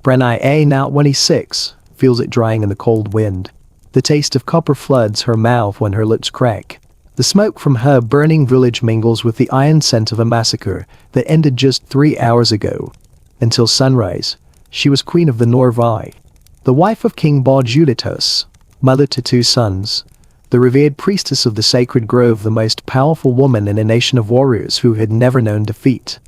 Brenna now 26, feels it drying in the cold wind. The taste of copper floods her mouth when her lips crack. The smoke from her burning village mingles with the iron scent of a massacre that ended just 3 hours ago. Until sunrise, she was queen of the Norvai, the wife of King Baujulitus, mother to 2 sons, the revered priestess of the sacred grove, the most powerful woman in a nation of warriors who had never known defeat.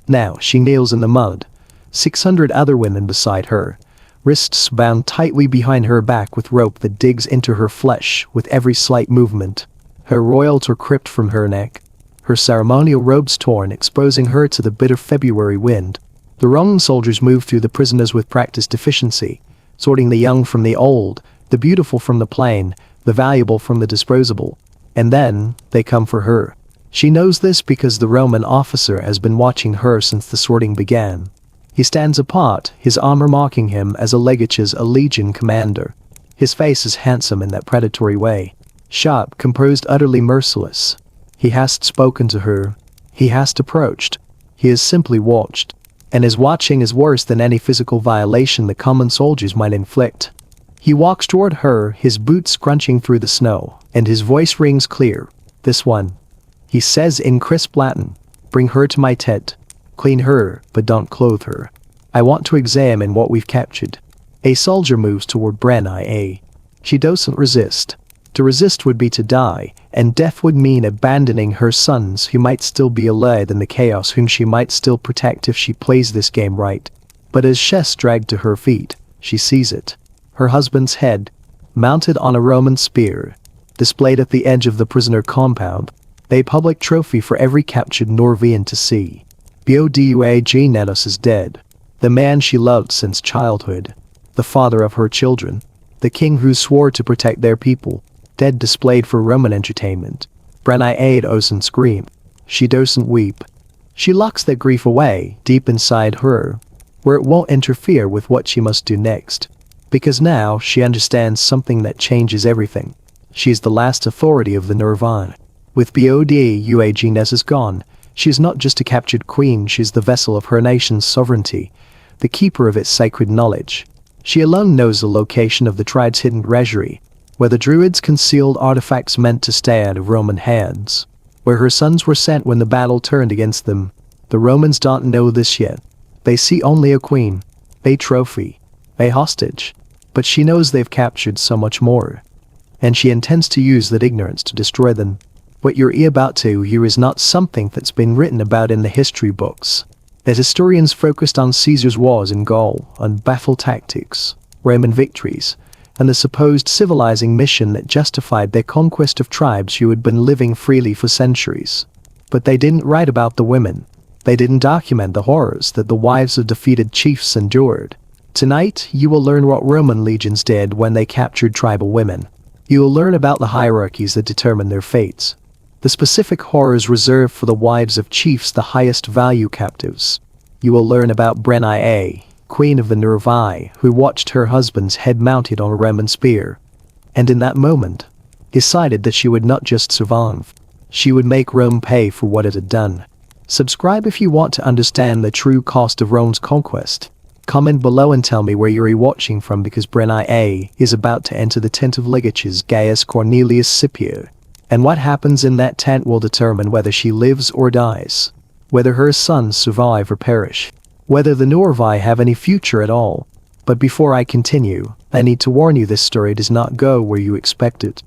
Now she kneels in the mud, 600 other women beside her, wrists bound tightly behind her back with rope that digs into her flesh with every slight movement. Her royals are cripped from her neck, her ceremonial robes torn, exposing her to the bitter February wind. The Roman soldiers move through the prisoners with practiced efficiency, sorting the young from the old, the beautiful from the plain, the valuable from the disposable. And then, they come for her. She knows this because the Roman officer has been watching her since the sorting began. He stands apart, his armor marking him as a legatus, a legion commander. His face is handsome in that predatory way. Sharp, composed, utterly merciless. He hasn't spoken to her. He hasn't approached. He has simply watched. And his watching is worse than any physical violation the common soldiers might inflict. He walks toward her, his boots crunching through the snow, and his voice rings clear. "This one," he says in crisp Latin. "Bring her to my tent. Clean her, but don't clothe her. I want to examine what we've captured." A soldier moves toward Brenna. She doesn't resist. To resist would be to die, and death would mean abandoning her sons who might still be alive in the chaos, whom she might still protect if she plays this game right. But as she's dragged to her feet, she sees it. Her husband's head, mounted on a Roman spear, displayed at the edge of the prisoner compound, a public trophy for every captured Norwegian to see. Baujulitus is dead. The man she loved since childhood. The father of her children. The king who swore to protect their people. Dead, displayed for Roman entertainment. Brenna doesn't scream. She doesn't weep. She locks that grief away, deep inside her, where it won't interfere with what she must do next. Because now she understands something that changes everything. She's the last authority of the Norvai. With Baujulitus gone, she's not just a captured queen, she's the vessel of her nation's sovereignty, the keeper of its sacred knowledge. She alone knows the location of the tribe's hidden treasury, where the Druids concealed artifacts meant to stay out of Roman hands, where her sons were sent when the battle turned against them. The Romans don't know this yet. They see only a queen, a trophy, a hostage. But she knows they've captured so much more. And she intends to use that ignorance to destroy them. What you're about to hear is not something that's been written about in the history books. As historians focused on Caesar's wars in Gaul, on battle tactics, Roman victories, and the supposed civilizing mission that justified their conquest of tribes who had been living freely for centuries. But they didn't write about the women. They didn't document the horrors that the wives of defeated chiefs endured. Tonight, you will learn what Roman legions did when they captured tribal women. You will learn about the hierarchies that determine their fates. The specific horrors reserved for the wives of chiefs, the highest value captives. You will learn about Brenna, queen of the Norvai, who watched her husband's head mounted on a Roman spear. And in that moment, decided that she would not just survive. She would make Rome pay for what it had done. Subscribe if you want to understand the true cost of Rome's conquest. Comment below and tell me where you're watching from, because Brenna is about to enter the tent of Legatus Gaius Cornelius Scipio. And what happens in that tent will determine whether she lives or dies. Whether her sons survive or perish. Whether the Norvai have any future at all. But before I continue, I need to warn you, this story does not go where you expect it.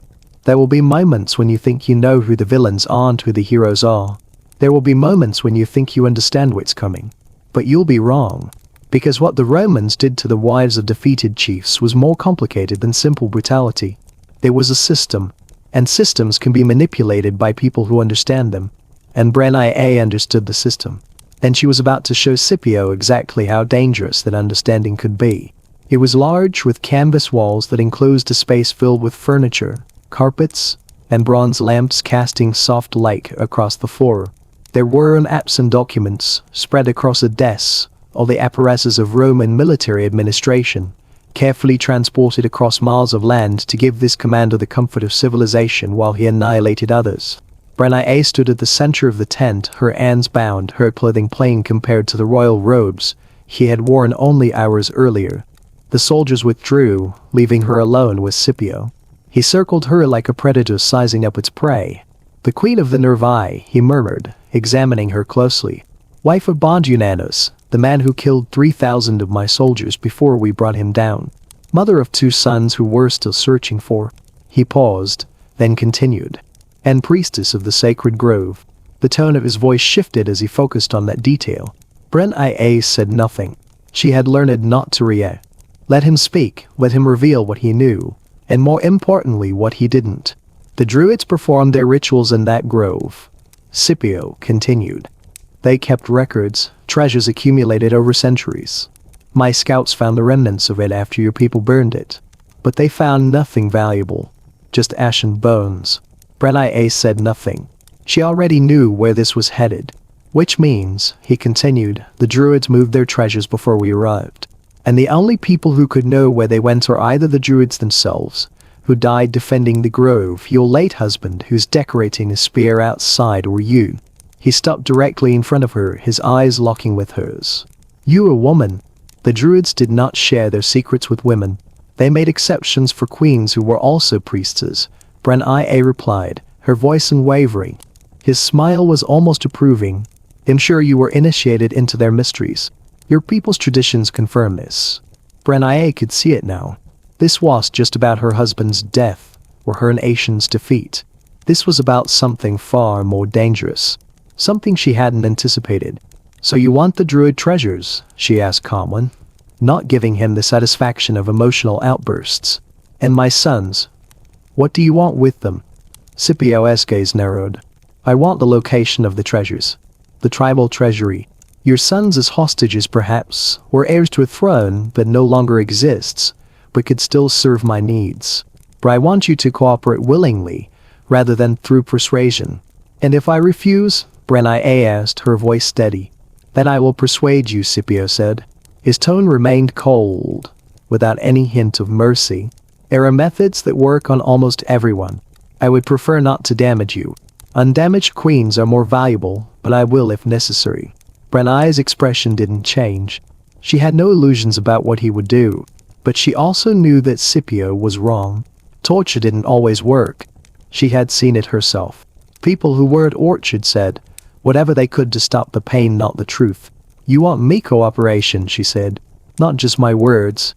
There will be moments when you think you know who the villains are and who the heroes are. There will be moments when you think you understand what's coming. But you'll be wrong. Because what the Romans did to the wives of defeated chiefs was more complicated than simple brutality. There was a system, and systems can be manipulated by people who understand them. And Brenna understood the system. And she was about to show Scipio exactly how dangerous that understanding could be. It was large, with canvas walls that enclosed a space filled with furniture, carpets, and bronze lamps casting soft light across the floor. There were maps and documents spread across the desks, all the apparatuses of Roman military administration, carefully transported across miles of land to give this commander the comfort of civilization while he annihilated others. Brenna stood at the center of the tent, her hands bound, her clothing plain compared to the royal robes he had worn only hours earlier. The soldiers withdrew, leaving her alone with Scipio. He circled her like a predator sizing up its prey. "The queen of the Nervi," he murmured, examining her closely. "Wife of Bondunanus, the man who killed 3,000 of my soldiers before we brought him down. Mother of 2 sons who we're still searching for." He paused, then continued. "And priestess of the sacred grove." The tone of his voice shifted as he focused on that detail. Bren-Ia said nothing. She had learned not to react. Let him speak, let him reveal what he knew, and more importantly what he didn't. "The druids performed their rituals in that grove," Scipio continued. "They kept records, treasures accumulated over centuries. My scouts found the remnants of it after your people burned it. But they found nothing valuable. Just ash and bones." Bren-Ia said nothing. She already knew where this was headed. "Which means," he continued, "the druids moved their treasures before we arrived. And the only people who could know where they went are either the druids themselves, who died defending the grove, your late husband who's decorating a spear outside, or you." He stopped directly in front of her, his eyes locking with hers. "You a woman." The druids did not share their secrets with women. They made exceptions for queens who were also priestesses, Bren-Ia replied, her voice unwavering. His smile was almost approving. "I'm sure you were initiated into their mysteries. Your people's traditions confirm this." Bren-Ia could see it now. This was just about her husband's death, or her nation's defeat. This was about something far more dangerous. Something she hadn't anticipated. "So you want the druid treasures?" she asked calmly, not giving him the satisfaction of emotional outbursts. "And my sons? What do you want with them?" Scipio's gaze narrowed. "I want the location of the treasures. The tribal treasury. Your sons as hostages perhaps, or heirs to a throne that no longer exists, but could still serve my needs. But I want you to cooperate willingly, rather than through persuasion." "And if I refuse?" Bren-Ia asked, her voice steady. "Then I will persuade you," Scipio said. His tone remained cold, without any hint of mercy. "There are methods that work on almost everyone. I would prefer not to damage you. Undamaged queens are more valuable, but I will if necessary." Bren-Ia's expression didn't change. She had no illusions about what he would do, but she also knew that Scipio was wrong. Torture didn't always work. She had seen it herself. People who were at Orchard said whatever they could to stop the pain, not the truth. "You want me cooperation," she said. "Not just my words."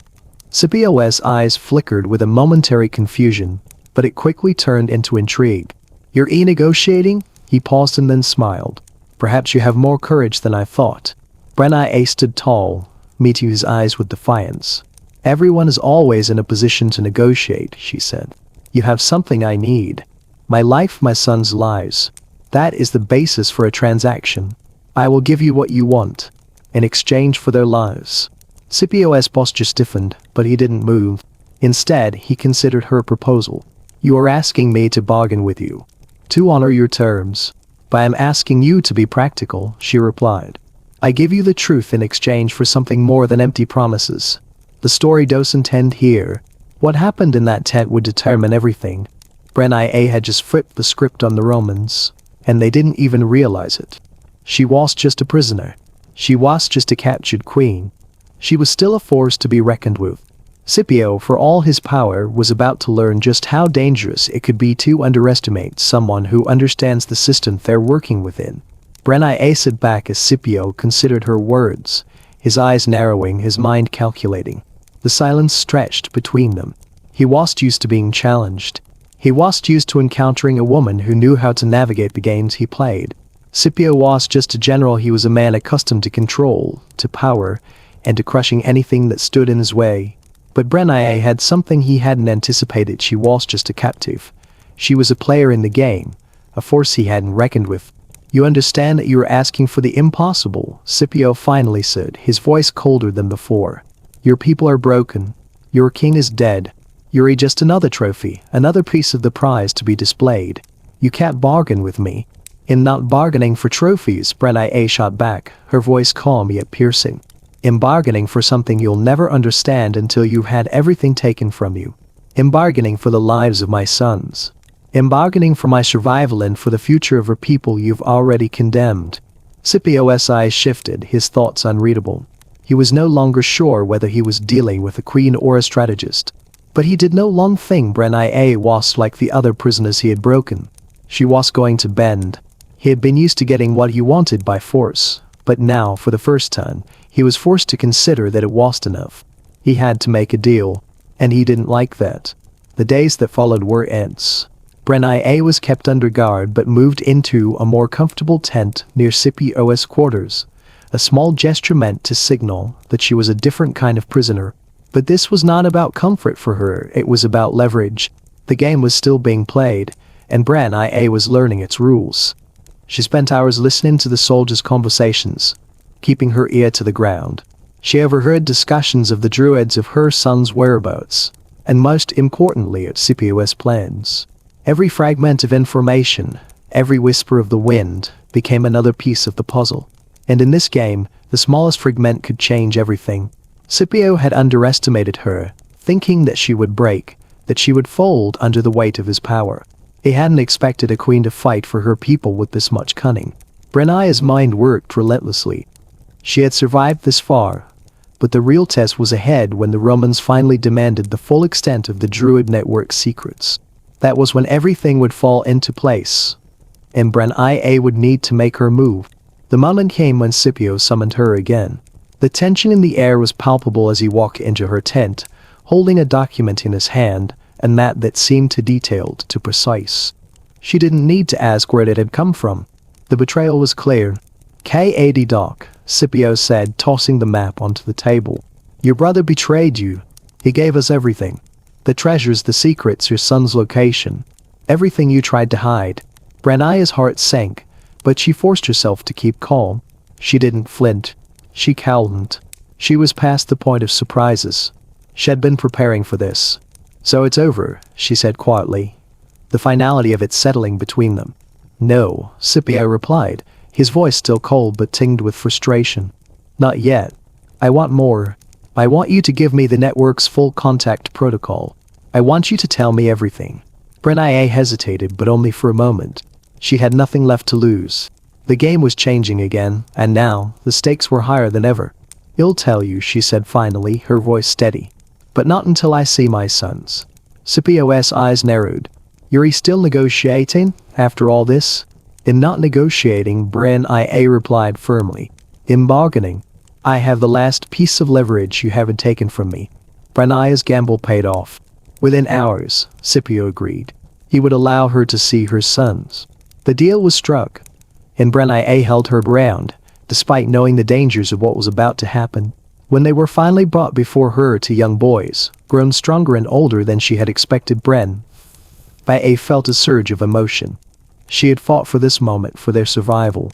Scipio's eyes flickered with a momentary confusion, but it quickly turned into intrigue. "You're negotiating?" He paused and then smiled. "Perhaps you have more courage than I thought." Bren-Ia stood tall, meeting his eyes with defiance. "Everyone is always in a position to negotiate," she said. "You have something I need. My life, my son's lives. That is the basis for a transaction. I will give you what you want, in exchange for their lives." Scipio's posture stiffened, but he didn't move. Instead, he considered her proposal. "You are asking me to bargain with you, to honor your terms. But I am asking you to be practical," she replied. "I give you the truth in exchange for something more than empty promises. The story doesn't end here. What happened in that tent would determine everything." Bren-Ia had just flipped the script on the Romans, and they didn't even realize it. She was just a prisoner. She was just a captured queen. She was still a force to be reckoned with. Scipio, for all his power, was about to learn just how dangerous it could be to underestimate someone who understands the system they're working within. Bren-Ia sat back as Scipio considered her words, his eyes narrowing, his mind calculating. The silence stretched between them. He was used to being challenged. He was used to encountering a woman who knew how to navigate the games he played. Scipio was just a general. He was a man accustomed to control, to power, and to crushing anything that stood in his way. But Bren-Ia had something he hadn't anticipated. She was just a captive. She was a player in the game, a force he hadn't reckoned with. "You understand that you are asking for the impossible," Scipio finally said, his voice colder than before. "Your people are broken. Your king is dead. You're just another trophy, another piece of the prize to be displayed. You can't bargain with me." "In not bargaining for trophies," Bren-Ia shot back, her voice calm yet piercing. "In bargaining for something you'll never understand until you've had everything taken from you. In bargaining for the lives of my sons. In bargaining for my survival and for the future of a people you've already condemned." Scipio's eyes shifted, his thoughts unreadable. He was no longer sure whether he was dealing with a queen or a strategist. But he did no long thing. Bren was like the other prisoners he had broken. She was going to bend. He had been used to getting what he wanted by force, but now, for the first time, he was forced to consider that it wasn't enough. He had to make a deal, and he didn't like that. The days that followed were tense. Bren was kept under guard but moved into a more comfortable tent near Scipio's quarters. A small gesture meant to signal that she was a different kind of prisoner. But this was not about comfort for her, it was about leverage. The game was still being played, and Bren was learning its rules. She spent hours listening to the soldiers' conversations, keeping her ear to the ground. She overheard discussions of the druids of her son's whereabouts, and most importantly at Scipio's plans. Every fragment of information, every whisper of the wind, became another piece of the puzzle. And in this game, the smallest fragment could change everything. Scipio had underestimated her, thinking that she would break, that she would fold under the weight of his power. He hadn't expected a queen to fight for her people with this much cunning. Brenna's mind worked relentlessly. She had survived this far, but the real test was ahead when the Romans finally demanded the full extent of the Druid network's secrets. That was when everything would fall into place, and Bren would need to make her move. The moment came when Scipio summoned her again. The tension in the air was palpable as he walked into her tent, holding a document in his hand, and that seemed too detailed, too precise. She didn't need to ask where it had come from. The betrayal was clear. Kad Doc, Scipio said, tossing the map onto the table. Your brother betrayed you. He gave us everything. The treasures, the secrets, your son's location. Everything you tried to hide. Brenna's heart sank, but she forced herself to keep calm. She didn't flinch. She calmed. She was past the point of surprises. She had been preparing for this. So it's over, she said quietly. The finality of it settling between them. No, Scipio replied, his voice still cold but tinged with frustration. Not yet. I want more. I want you to give me the network's full contact protocol. I want you to tell me everything. Bren hesitated, but only for a moment. She had nothing left to lose. The game was changing again, and now, the stakes were higher than ever. I'll tell you, she said finally, her voice steady. But not until I see my sons. Scipio's eyes narrowed. You're still negotiating, after all this? In not negotiating, Bren replied firmly. In bargaining. I have the last piece of leverage you haven't taken from me. Brenna's gamble paid off. Within hours, Scipio agreed. He would allow her to see her sons. The deal was struck. And Bren held her ground, despite knowing the dangers of what was about to happen. When they were finally brought before her, two young boys, grown stronger and older than she had expected, Bren felt a surge of emotion. She had fought for this moment, for their survival.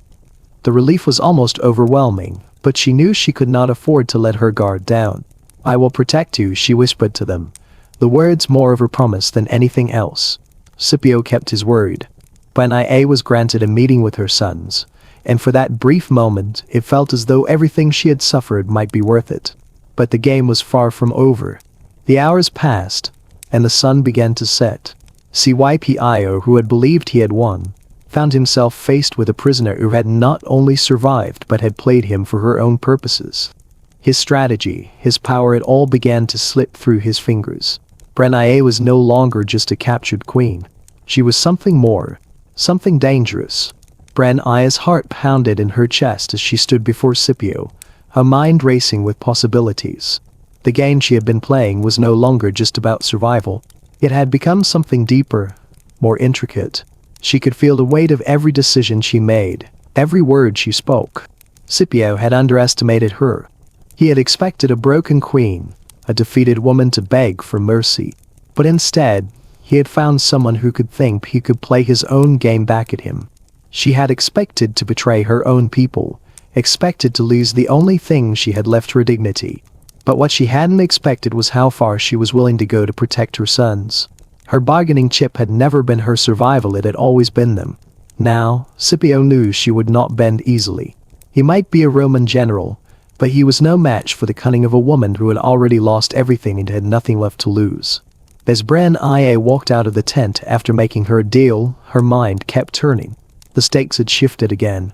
The relief was almost overwhelming, but she knew she could not afford to let her guard down. I will protect you, she whispered to them. The words more of a promise than anything else. Scipio kept his word. Bren was granted a meeting with her sons, and for that brief moment, it felt as though everything she had suffered might be worth it. But the game was far from over. The hours passed, and the sun began to set. Scipio, who had believed he had won, found himself faced with a prisoner who had not only survived but had played him for her own purposes. His strategy, his power, it all began to slip through his fingers. Bren was no longer just a captured queen. She was something more, something dangerous. Bren's heart pounded in her chest as she stood before Scipio, her mind racing with possibilities. The game she had been playing was no longer just about survival. It had become something deeper, more intricate. She could feel the weight of every decision she made, every word she spoke. Scipio had underestimated her. He had expected a broken queen, a defeated woman to beg for mercy. But instead, he had found someone who could think he could play his own game back at him. She had expected to betray her own people, expected to lose the only thing she had left, her dignity. But what she hadn't expected was how far she was willing to go to protect her sons. Her bargaining chip had never been her survival, it had always been them. Now, Scipio knew she would not bend easily. He might be a Roman general, but he was no match for the cunning of a woman who had already lost everything and had nothing left to lose. As Bren walked out of the tent after making her deal, her mind kept turning. The stakes had shifted again.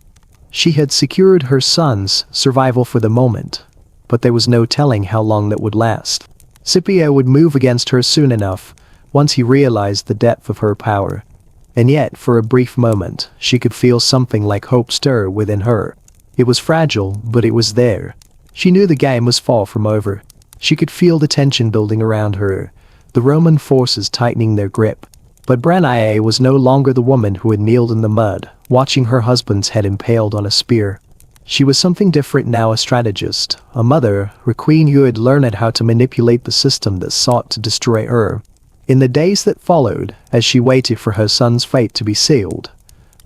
She had secured her son's survival for the moment, but there was no telling how long that would last. Scipio would move against her soon enough, once he realized the depth of her power. And yet, for a brief moment, she could feel something like hope stir within her. It was fragile, but it was there. She knew the game was far from over. She could feel the tension building around her, the Roman forces tightening their grip. But Brennaa was no longer the woman who had kneeled in the mud, watching her husband's head impaled on a spear. She was something different now, a strategist, a mother, a queen who had learned how to manipulate the system that sought to destroy her. In the days that followed, as she waited for her son's fate to be sealed,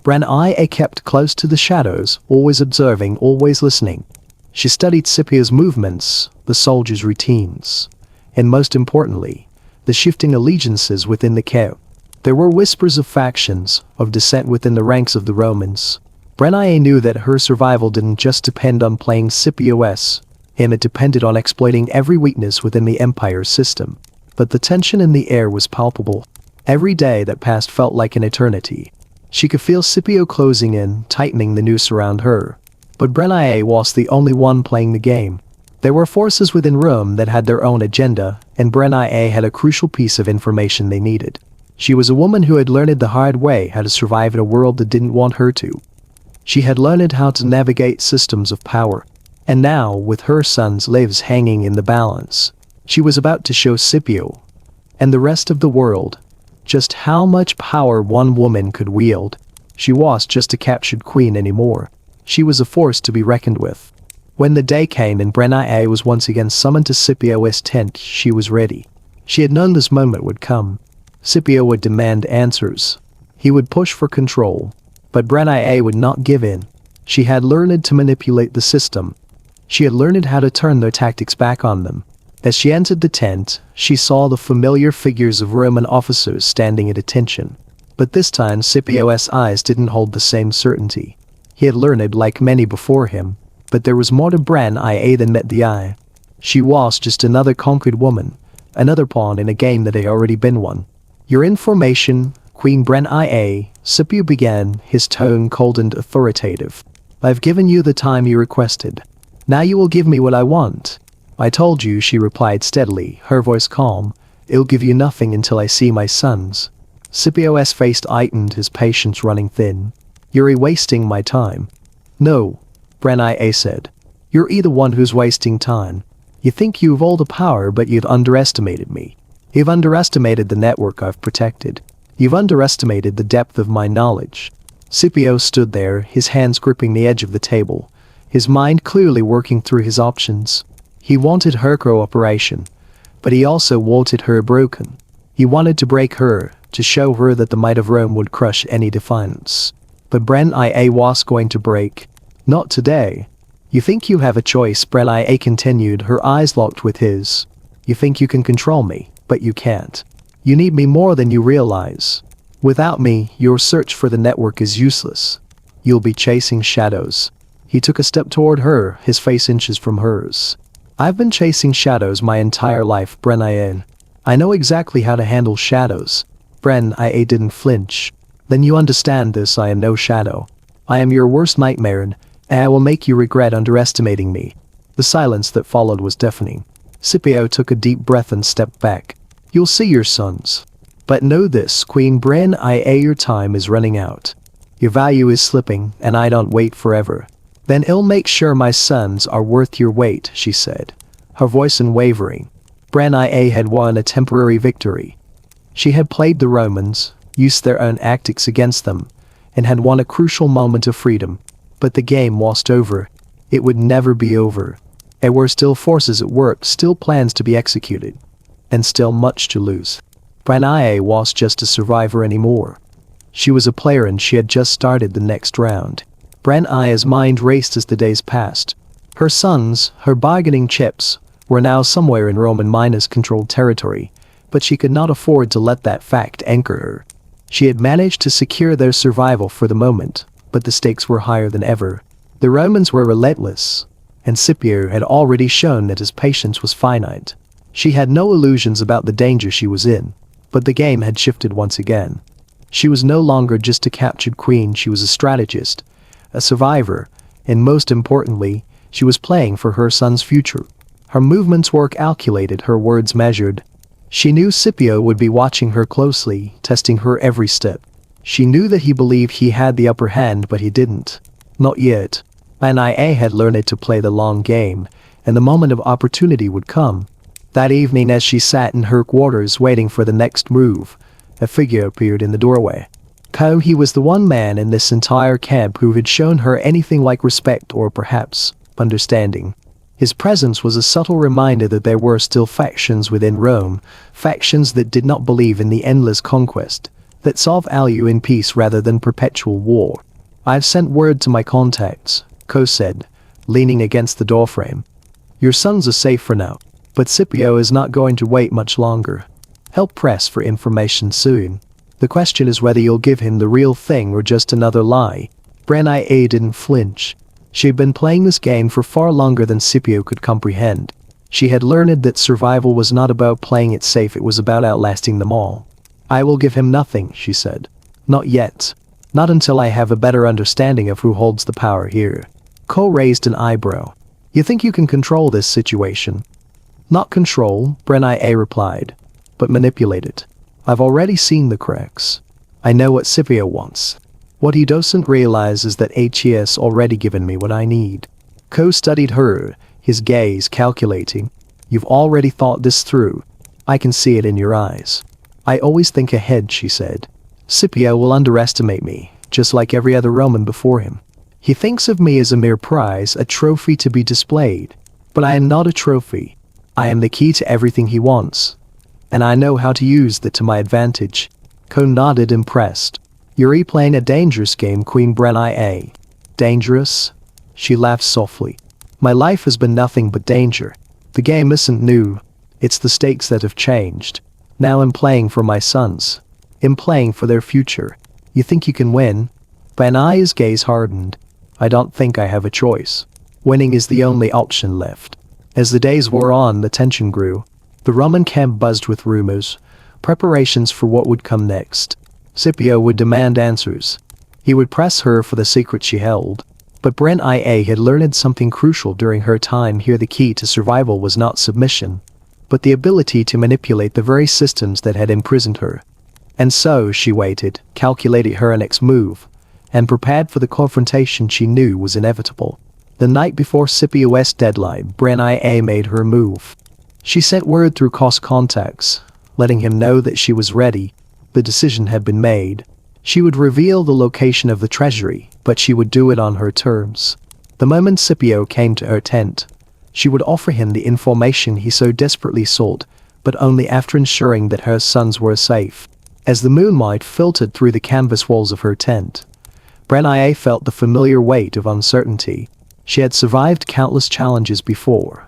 Brennaa kept close to the shadows, always observing, always listening. She studied Scipio's movements, the soldiers' routines, and most importantly, the shifting allegiances within the camp. There were whispers of factions, of dissent within the ranks of the Romans. Brennaa knew that her survival didn't just depend on playing Scipio's, and it depended on exploiting every weakness within the Empire's system. But the tension in the air was palpable. Every day that passed felt like an eternity. She could feel Scipio closing in, tightening the noose around her. But Brennaa was the only one playing the game. There were forces within Rome that had their own agenda, and Brennaa had a crucial piece of information they needed. She was a woman who had learned the hard way how to survive in a world that didn't want her to. She had learned how to navigate systems of power. And now, with her son's lives hanging in the balance, she was about to show Scipio and the rest of the world just how much power one woman could wield. She was just a captured queen anymore. She was a force to be reckoned with. When the day came and Brennaa was once again summoned to Scipio's tent, she was ready. She had known this moment would come. Scipio would demand answers. He would push for control. But Brennaa would not give in. She had learned to manipulate the system. She had learned how to turn their tactics back on them. As she entered the tent, she saw the familiar figures of Roman officers standing at attention. But this time Scipio's eyes didn't hold the same certainty. He had learned, like many before him, but there was more to Brennaa than met the eye. She was just another conquered woman, another pawn in a game that had already been won. "Your information, Queen Brennaa," Scipio began, his tone cold and authoritative. "I've given you the time you requested. Now you will give me what I want." "I told you," she replied steadily, her voice calm. "I'll give you nothing until I see my sons." Scipio's face tightened, his patience running thin. "You're wasting my time." "No," Brennaa said. "You're the one who's wasting time. You think you've all the power, but you've underestimated me. You've underestimated the network I've protected. You've underestimated the depth of my knowledge." Scipio stood there, his hands gripping the edge of the table, his mind clearly working through his options. He wanted her cooperation, but he also wanted her broken. He wanted to break her, to show her that the might of Rome would crush any defiance. But Brennaa was going to break. "Not today." "You think you have a choice," Brennaa continued, her eyes locked with his. "You think you can control me, but you can't. You need me more than you realize. Without me, your search for the network is useless. You'll be chasing shadows." He took a step toward her, his face inches from hers. "I've been chasing shadows my entire life, Brennaa. I know exactly how to handle shadows." Brennaa didn't flinch. "Then you understand this. I am no shadow. I am your worst nightmare, and I will make you regret underestimating me." The silence that followed was deafening. Scipio took a deep breath and stepped back. "You'll see your sons. But know this, Queen Brennaa, your time is running out. Your value is slipping, and I don't wait forever." "Then I'll make sure my sons are worth your weight," she said, her voice unwavering. Brennaa had won a temporary victory. She had played the Romans, used their own tactics against them, and had won a crucial moment of freedom. But the game was over. It would never be over. There were still forces at work, still plans to be executed, and still much to lose. Brennaa was just a survivor anymore. She was a player, and she had just started the next round. Brennaa's mind raced as the days passed. Her sons, her bargaining chips, were now somewhere in Roman controlled territory, but she could not afford to let that fact anchor her. She had managed to secure their survival for the moment, but the stakes were higher than ever. The Romans were relentless, and Scipio had already shown that his patience was finite. She had no illusions about the danger she was in, but the game had shifted once again. She was no longer just a captured queen, she was a strategist, a survivor, and most importantly, she was playing for her son's future. Her movements were calculated, her words measured. She knew Scipio would be watching her closely, testing her every step. She knew that he believed he had the upper hand, but he didn't. Not yet. Nia had learned to play the long game, and the moment of opportunity would come. That evening, as she sat in her quarters waiting for the next move, a figure appeared in the doorway. He was the one man in this entire camp who had shown her anything like respect or perhaps understanding. His presence was a subtle reminder that there were still factions within Rome, factions that did not believe in the endless conquest, that saw value in peace rather than perpetual war. "I've sent word to my contacts," Ko said, leaning against the doorframe. "Your sons are safe for now, but Scipio is not going to wait much longer. He'll press for information soon. The question is whether you'll give him the real thing or just another lie." Nia didn't flinch. She had been playing this game for far longer than Scipio could comprehend. She had learned that survival was not about playing it safe, it was about outlasting them all. "I will give him nothing," she said. "Not yet. Not until I have a better understanding of who holds the power here." Ko raised an eyebrow. "You think you can control this situation?" "Not control," Nia replied, "but manipulate it. I've already seen the cracks. I know what Scipio wants. What he doesn't realize is that he's already given me what I need." Ko studied her, his gaze calculating. "You've already thought this through. I can see it in your eyes." "I always think ahead," she said. "Scipio will underestimate me, just like every other Roman before him. He thinks of me as a mere prize, a trophy to be displayed. But I am not a trophy. I am the key to everything he wants. And I know how to use that to my advantage." Ko nodded, impressed. "You're playing a dangerous game, Queen Nia." "Dangerous?" She laughed softly. "My life has been nothing but danger. The game isn't new. It's the stakes that have changed. Now I'm playing for my sons. I'm playing for their future. You think you can win?" Nia's gaze hardened. "I don't think I have a choice. Winning is the only option left." As the days wore on, the tension grew. The Roman camp buzzed with rumors, preparations for what would come next. Scipio would demand answers. He would press her for the secret she held. But Nia had learned something crucial during her time here. The key to survival was not submission, but the ability to manipulate the very systems that had imprisoned her. And so she waited, calculated her next move, and prepared for the confrontation she knew was inevitable. The night before Scipio's deadline, Nia made her move. She sent word through Ko's contacts, letting him know that she was ready. The decision had been made. She would reveal the location of the treasury, but she would do it on her terms. The moment Scipio came to her tent, she would offer him the information he so desperately sought, but only after ensuring that her sons were safe. As the moonlight filtered through the canvas walls of her tent, Nia felt the familiar weight of uncertainty. She had survived countless challenges before.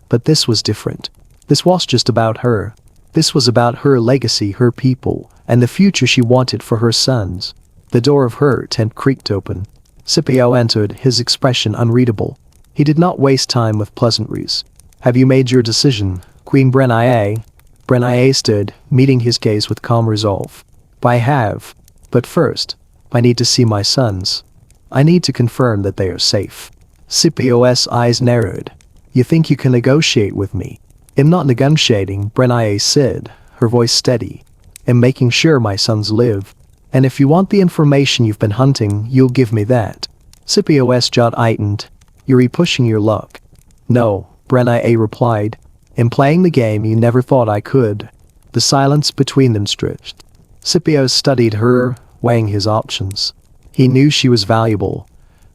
But this was different. This wasn't just about her. This was about her legacy, her people, and the future she wanted for her sons. The door of her tent creaked open. Scipio entered, his expression unreadable. He did not waste time with pleasantries. "Have you made your decision, Queen Nia?" Nia stood, meeting his gaze with calm resolve. "I have. But first, I need to see my sons. I need to confirm that they are safe." Scipio's eyes narrowed. "You think you can negotiate with me?" "I'm not negotiating," Nia said, her voice steady. "I'm making sure my sons live. And if you want the information you've been hunting, you'll give me that." Scipio's jaw tightened. "You're pushing your luck." "No," Nia replied. "I'm playing the game you never thought I could." The silence between them stretched. Scipio studied her, weighing his options. He knew she was valuable.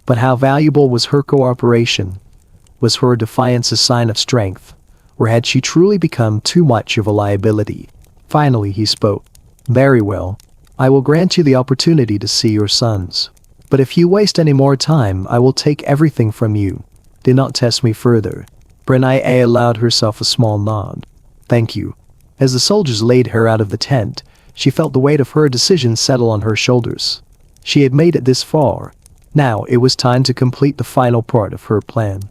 But how valuable was her cooperation? Was her defiance a sign of strength? Or had she truly become too much of a liability? Finally he spoke. "Very well. I will grant you the opportunity to see your sons. But if you waste any more time, I will take everything from you. Do not test me further." Nia allowed herself a small nod. "Thank you." As the soldiers laid her out of the tent, she felt the weight of her decision settle on her shoulders. She had made it this far. Now it was time to complete the final part of her plan.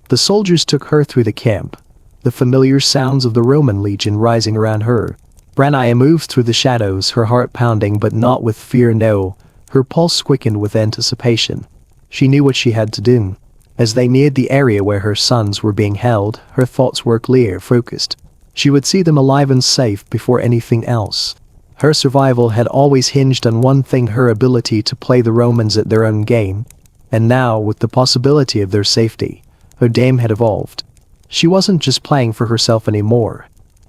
The soldiers took her through the camp, the familiar sounds of the Roman legion rising around her. Nia moved through the shadows, her heart pounding but not with fear, no, her pulse quickened with anticipation. She knew what she had to do. As they neared the area where her sons were being held, her thoughts were clear, focused. She would see them alive and safe before anything else. Her survival had always hinged on one thing: her ability to play the Romans at their own game. And now, with the possibility of their safety, her game had evolved. She wasn't just playing for herself anymore.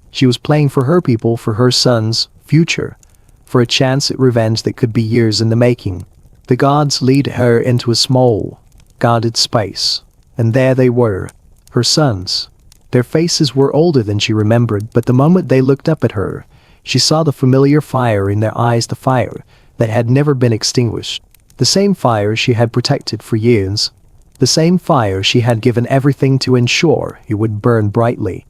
She was playing for her people, for her sons' future, for a chance at revenge that could be years in the making. The gods lead her into a small, guarded space. And there they were, her sons. Their faces were older than she remembered, but the moment they looked up at her, she saw the familiar fire in their eyes, the fire that had never been extinguished. The same fire she had protected for years. The same fire she had given everything to ensure it would burn brightly.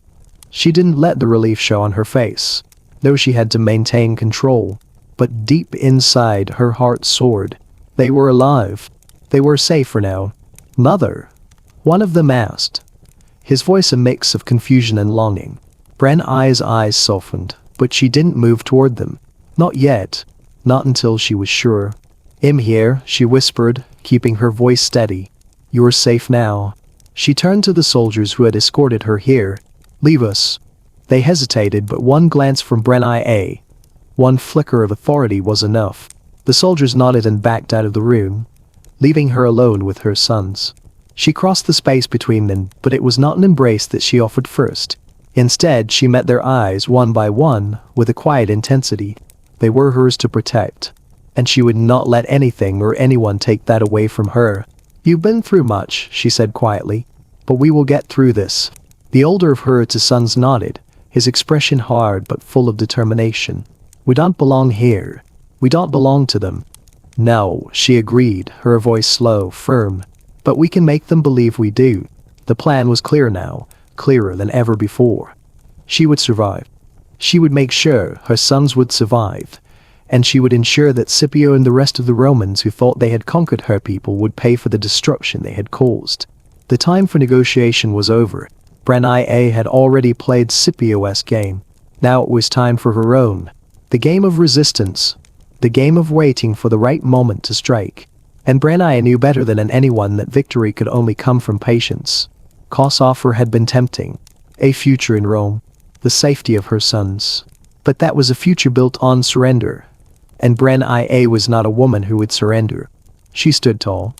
She didn't let the relief show on her face, though she had to maintain control. But deep inside, her heart soared. They were alive. They were safe for now. "Mother," one of them asked, his voice a mix of confusion and longing. Branai's eyes softened, but she didn't move toward them. Not yet. Not until she was sure. "I'm here," she whispered, keeping her voice steady. "You're safe now." She turned to the soldiers who had escorted her here. "Leave us." They hesitated, but one glance from Branai, one flicker of authority was enough. The soldiers nodded and backed out of the room, leaving her alone with her sons. She crossed the space between them, but it was not an embrace that she offered first. Instead, she met their eyes one by one, with a quiet intensity. They were hers to protect, and she would not let anything or anyone take that away from her. "You've been through much," she said quietly, "but we will get through this." The older of her two sons nodded, his expression hard but full of determination. "We don't belong here. We don't belong to them." "No," she agreed, her voice slow, firm. "But we can make them believe we do." The plan was clear now, clearer than ever before. She would survive. She would make sure her sons would survive. And she would ensure that Scipio and the rest of the Romans who thought they had conquered her people would pay for the destruction they had caused. The time for negotiation was over. Branai had already played Scipio's game. Now it was time for her own. The game of resistance. The game of waiting for the right moment to strike. And Branai knew better than anyone that victory could only come from patience. Kos' offer had been tempting. A future in Rome. The safety of her sons. But that was a future built on surrender. And Branai was not a woman who would surrender. She stood tall,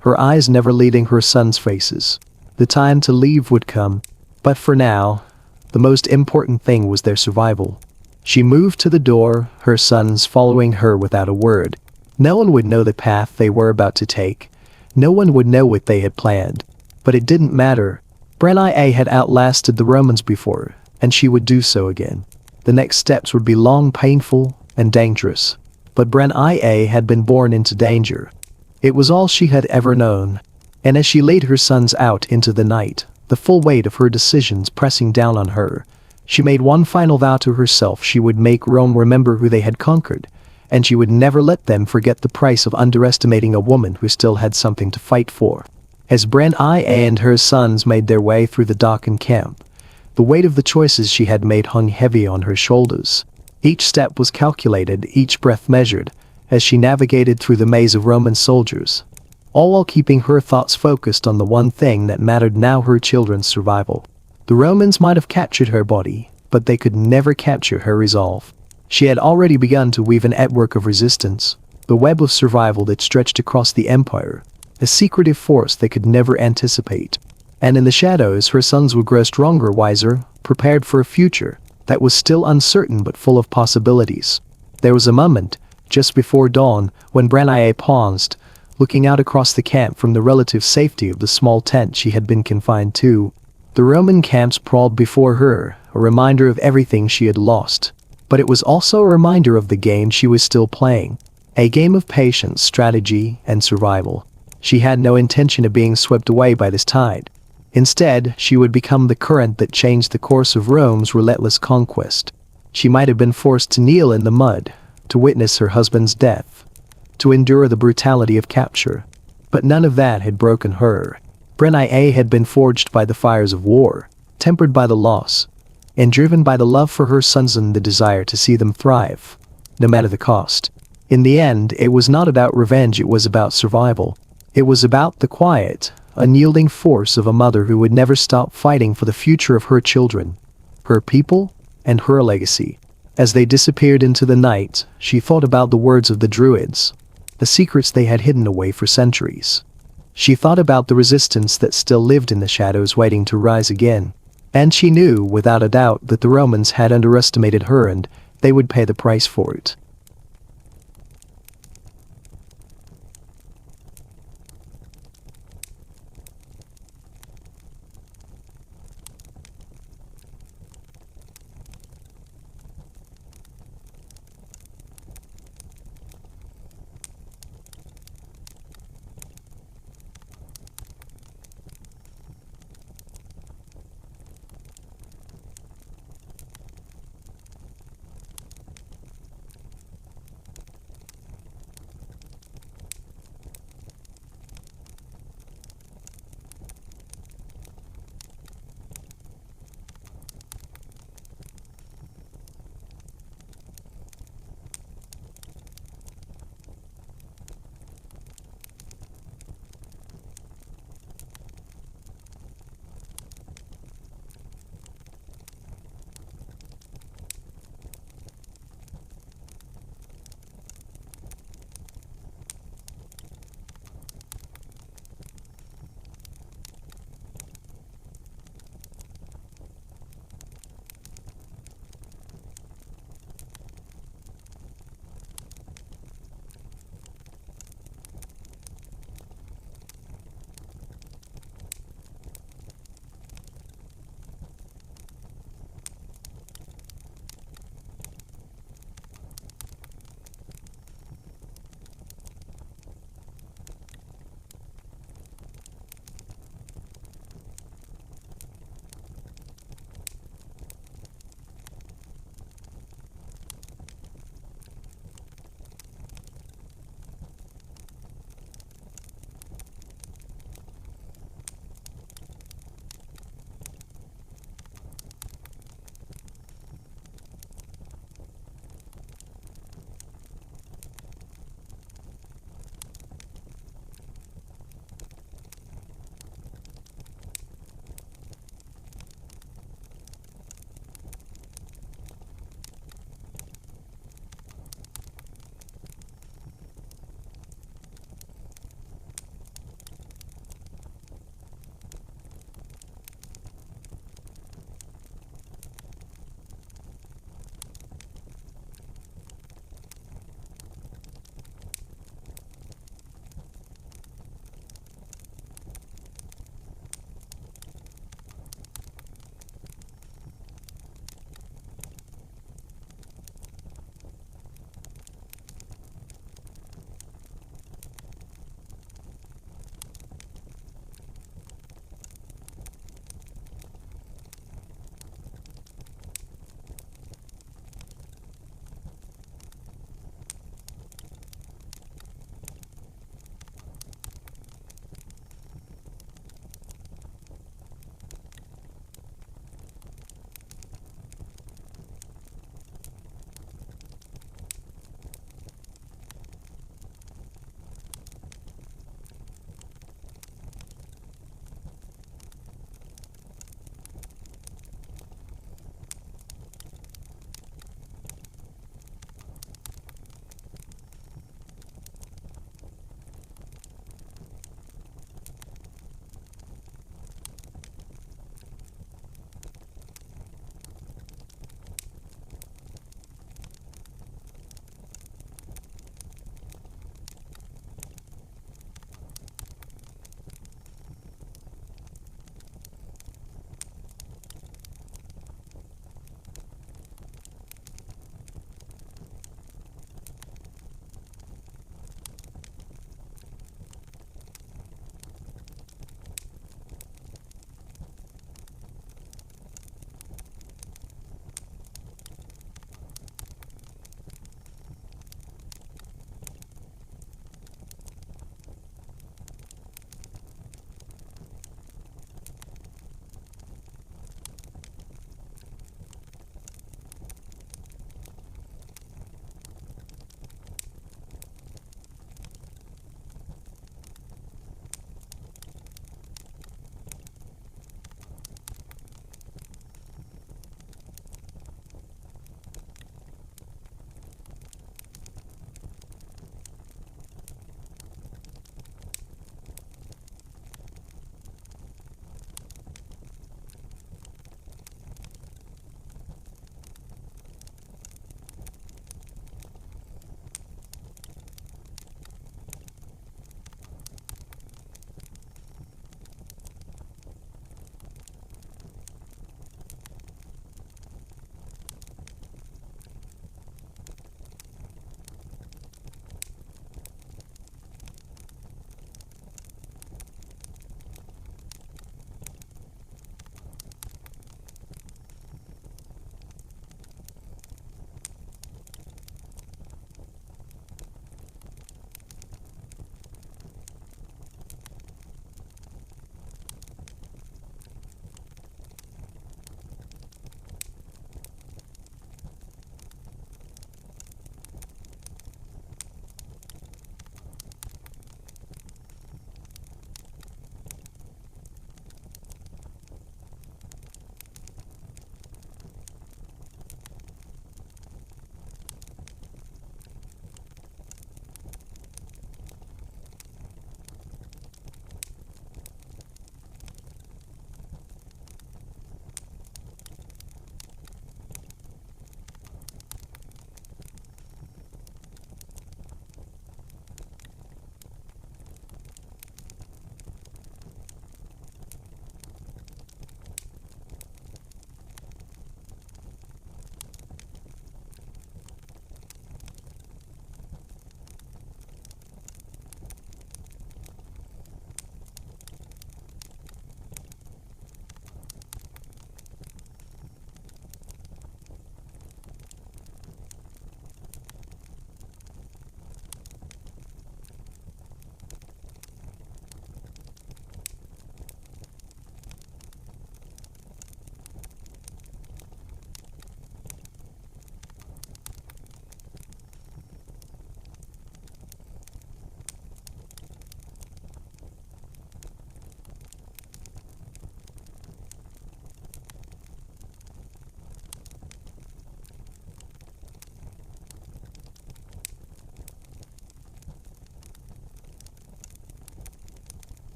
her eyes never leaving her sons' faces. The time to leave would come. But for now, the most important thing was their survival. She moved to the door, her sons following her without a word. No one would know the path they were about to take. No one would know what they had planned. But it didn't matter. Branai had outlasted the Romans before, and she would do so again. The next steps would be long, painful, and dangerous. But Branai had been born into danger. It was all she had ever known. And as she laid her sons out into the night, the full weight of her decisions pressing down on her, she made one final vow to herself: she would make Rome remember who they had conquered, and she would never let them forget the price of underestimating a woman who still had something to fight for. As Branai and her sons made their way through the darkened camp, the weight of the choices she had made hung heavy on her shoulders. Each step was calculated, each breath measured, as she navigated through the maze of Roman soldiers, all while keeping her thoughts focused on the one thing that mattered now: her children's survival. The Romans might have captured her body, but they could never capture her resolve. She had already begun to weave a network of resistance, the web of survival that stretched across the empire, a secretive force they could never anticipate. And in the shadows, her sons would grow stronger, wiser, prepared for a future that was still uncertain but full of possibilities. There was a moment, just before dawn, when Branai paused, looking out across the camp from the relative safety of the small tent she had been confined to. The Roman camps sprawled before her, a reminder of everything she had lost. But it was also a reminder of the game she was still playing. A game of patience, strategy, and survival. She had no intention of being swept away by this tide. Instead, she would become the current that changed the course of Rome's relentless conquest. She might have been forced to kneel in the mud, to witness her husband's death, to endure the brutality of capture. But none of that had broken her. Branai had been forged by the fires of war, tempered by the loss, and driven by the love for her sons and the desire to see them thrive, no matter the cost. In the end, it was not about revenge, it was about survival. It was about the quiet, unyielding force of a mother who would never stop fighting for the future of her children, her people, and her legacy. As they disappeared into the night, she thought about the words of the Druids, the secrets they had hidden away for centuries. She thought about the resistance that still lived in the shadows waiting to rise again. And she knew without a doubt that the Romans had underestimated her and they would pay the price for it.